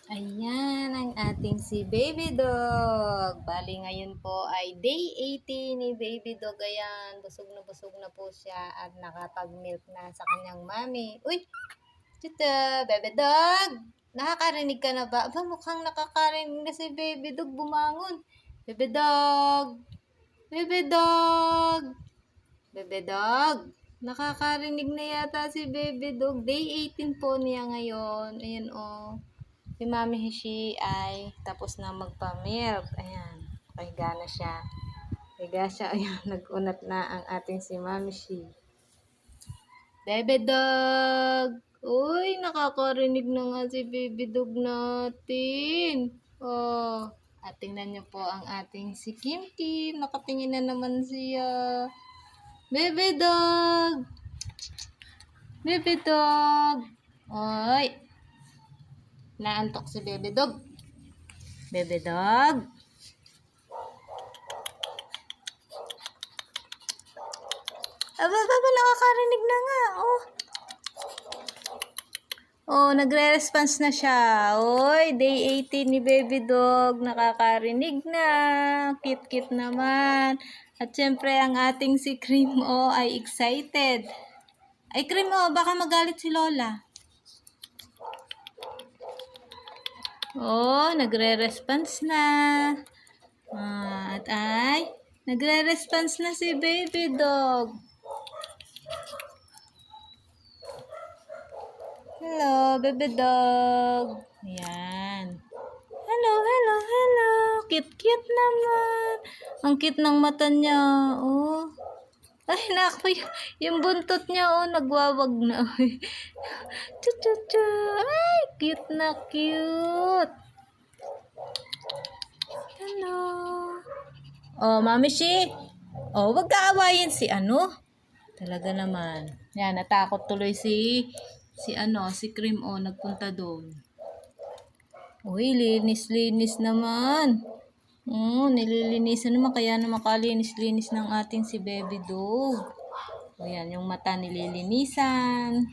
Ayan ang ating si Baby Dog. Bali ngayon po ay day 18 ni Baby Dog. Ayan, busog na po siya at nakapag-milk na sa kanyang mami. Uy! Tita, Baby Dog! Nakakarinig ka na ba? Aba, mukhang nakakarinig na si Baby Dog. Bumangon. Baby Dog! Baby Dog! Baby Dog! Nakakarinig na yata si Baby Dog. Day 18 po niya ngayon. Ayan o. Si Mami Hishi ay tapos na magpa-milk. Ayan. Pahiga na siya. Pahiga siya. Ayan. Nag-unat na ang ating si Mami Hishi. Baby Dog! Uy, nakakarinig na nga si Baby Dog natin. Oh. At tingnan niyo po ang ating si Kim Kim. Nakatingin na naman siya. Baby Dog! Baby Dog! Oy! Naantok si Baby Dog. Baby Dog. Aba, nakakarinig na nga. Oh. Oh, nagre-response na siya. Oy, day 18 ni Baby Dog. Nakakarinig na. Cute-cute naman. At syempre, ang ating si Cream O ay excited. Ay, Cream O, baka magalit si Lola. Oh, nagre-response na. At ay, nagre-response na si Baby Dog. Hello, Baby Dog. Ayan. Hello, hello, hello. Cute-cute naman. Ang cute ng mata niya. Oh. Ay, naku, yung buntot niya, oh, nagwawag na. Chu-chu-chu. Ay, cute na cute. Hello. Oh, Mami Shi. Oh, wag kaawayin si ano. Talaga naman. Yan, natakot tuloy si Cream O, nagpunta doon. Uy, linis-linis naman. Nililinisan naman, kaya na makalinis-linis ng ating si Baby Dog. O yan, yung mata nililinisan.